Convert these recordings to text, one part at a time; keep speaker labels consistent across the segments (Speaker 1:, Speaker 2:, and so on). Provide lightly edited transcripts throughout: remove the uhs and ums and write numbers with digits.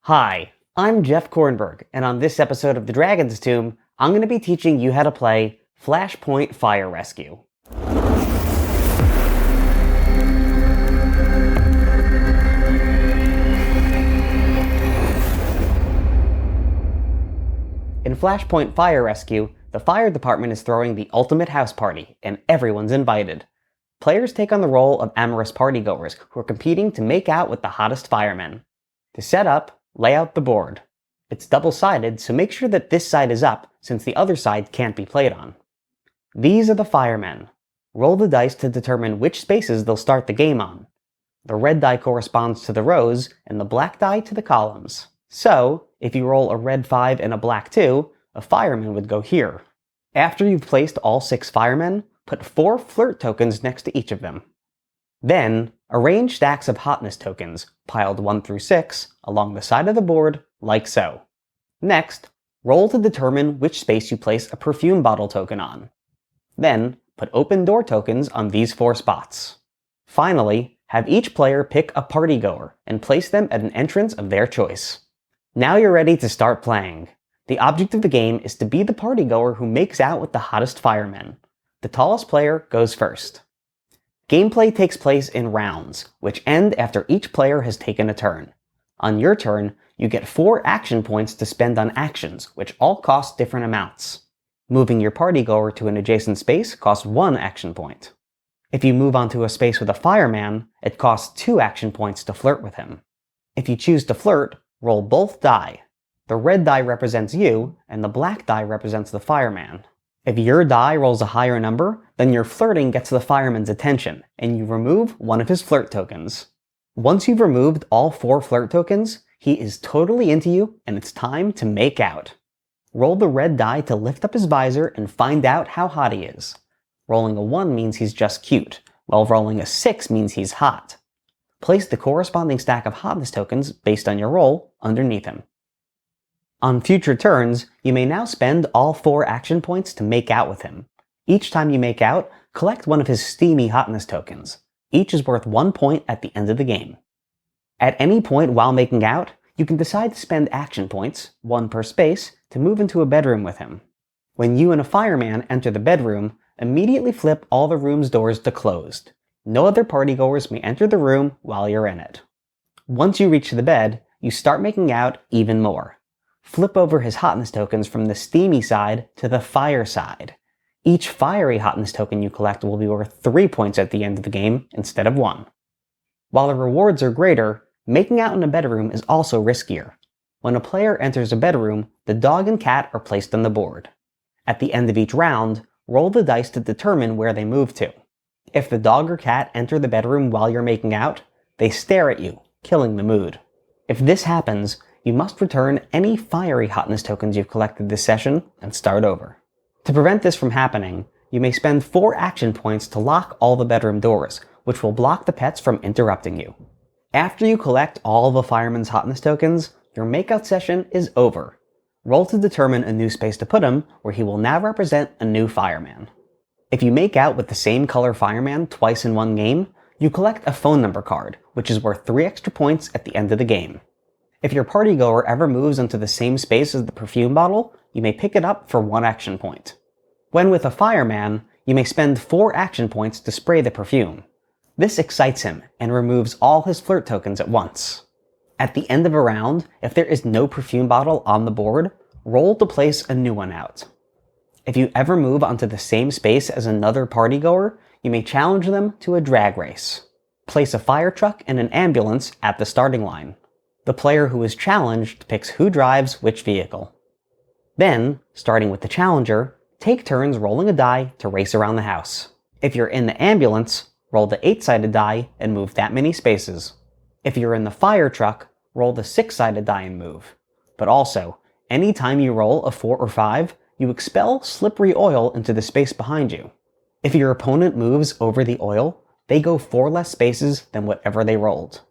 Speaker 1: Hi, I'm Jeff Kornberg, and on this episode of The Dragon's Tomb, I'm going to be teaching you how to play Flashpoint Fire Rescue. In Flashpoint Fire Rescue, the fire department is throwing the ultimate house party, and everyone's invited. Players take on the role of amorous partygoers who are competing to make out with the hottest firemen. To set up, lay out the board. It's double-sided, so make sure that this side is up, since the other side can't be played on. These are the firemen. Roll the dice to determine which spaces they'll start the game on. The red die corresponds to the rows, and the black die to the columns. So, if you roll a red 5 and a black 2, a fireman would go here. After you've placed all 6 firemen, put 4 flirt tokens next to each of them. Then, arrange stacks of hotness tokens, piled 1 through 6, along the side of the board, like so. Next, roll to determine which space you place a perfume bottle token on. Then, put open door tokens on these 4 spots. Finally, have each player pick a partygoer and place them at an entrance of their choice. Now you're ready to start playing. The object of the game is to be the partygoer who makes out with the hottest firemen. The tallest player goes first. Gameplay takes place in rounds, which end after each player has taken a turn. On your turn, you get 4 action points to spend on actions, which all cost different amounts. Moving your partygoer to an adjacent space costs 1 action point. If you move onto a space with a fireman, it costs 2 action points to flirt with him. If you choose to flirt, roll both die. The red die represents you, and the black die represents the fireman. If your die rolls a higher number, then your flirting gets the fireman's attention, and you remove one of his flirt tokens. Once you've removed all 4 flirt tokens, he is totally into you, and it's time to make out. Roll the red die to lift up his visor and find out how hot he is. Rolling a 1 means he's just cute, while rolling a 6 means he's hot. Place the corresponding stack of hotness tokens, based on your roll, underneath him. On future turns, you may now spend all 4 action points to make out with him. Each time you make out, collect one of his steamy hotness tokens. Each is worth 1 point at the end of the game. At any point while making out, you can decide to spend action points, 1 per space, to move into a bedroom with him. When you and a fireman enter the bedroom, immediately flip all the room's doors to closed. No other partygoers may enter the room while you're in it. Once you reach the bed, you start making out even more. Flip over his hotness tokens from the steamy side to the fire side. Each fiery hotness token you collect will be worth 3 points at the end of the game instead of 1. While the rewards are greater, making out in a bedroom is also riskier. When a player enters a bedroom, the dog and cat are placed on the board. At the end of each round, roll the dice to determine where they move to. If the dog or cat enter the bedroom while you're making out, they stare at you, killing the mood. If this happens, you must return any fiery hotness tokens you've collected this session and start over. To prevent this from happening, you may spend 4 action points to lock all the bedroom doors, which will block the pets from interrupting you. After you collect all the fireman's hotness tokens, your makeout session is over. Roll to determine a new space to put him, where he will now represent a new fireman. If you make out with the same color fireman twice in one game, you collect a phone number card, which is worth 3 extra points at the end of the game. If your partygoer ever moves into the same space as the perfume bottle, you may pick it up for 1 action point. When with a fireman, you may spend 4 action points to spray the perfume. This excites him and removes all his flirt tokens at once. At the end of a round, if there is no perfume bottle on the board, roll to place a new one out. If you ever move onto the same space as another partygoer, you may challenge them to a drag race. Place a fire truck and an ambulance at the starting line. The player who is challenged picks who drives which vehicle. Then, starting with the challenger, take turns rolling a die to race around the house. If you're in the ambulance, roll the 8-sided die and move that many spaces. If you're in the fire truck, roll the 6-sided die and move. But also, anytime you roll a 4 or 5, you expel slippery oil into the space behind you. If your opponent moves over the oil, they go 4 less spaces than whatever they rolled.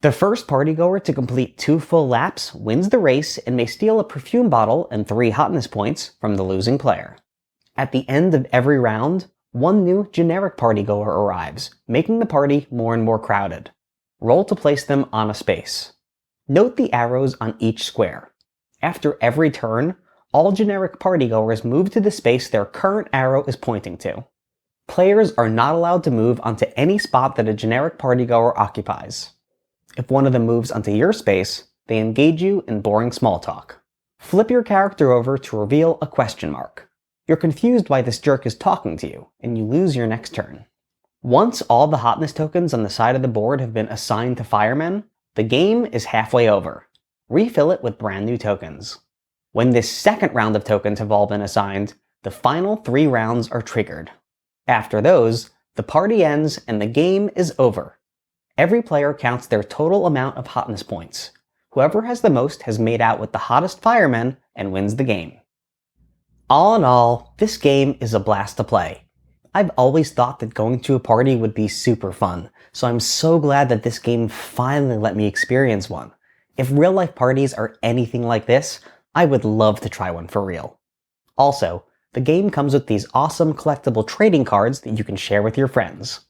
Speaker 1: The first partygoer to complete 2 full laps wins the race and may steal a perfume bottle and 3 hotness points from the losing player. At the end of every round, 1 new generic partygoer arrives, making the party more and more crowded. Roll to place them on a space. Note the arrows on each square. After every turn, all generic partygoers move to the space their current arrow is pointing to. Players are not allowed to move onto any spot that a generic partygoer occupies. If one of them moves onto your space, they engage you in boring small talk. Flip your character over to reveal a question mark. You're confused why this jerk is talking to you, and you lose your next turn. Once all the hotness tokens on the side of the board have been assigned to firemen, the game is halfway over. Refill it with brand new tokens. When this second round of tokens have all been assigned, the final 3 rounds are triggered. After those, the party ends and the game is over. Every player counts their total amount of hotness points. Whoever has the most has made out with the hottest firemen and wins the game. All in all, this game is a blast to play. I've always thought that going to a party would be super fun, so I'm so glad that this game finally let me experience one. If real-life parties are anything like this, I would love to try one for real. Also, the game comes with these awesome collectible trading cards that you can share with your friends.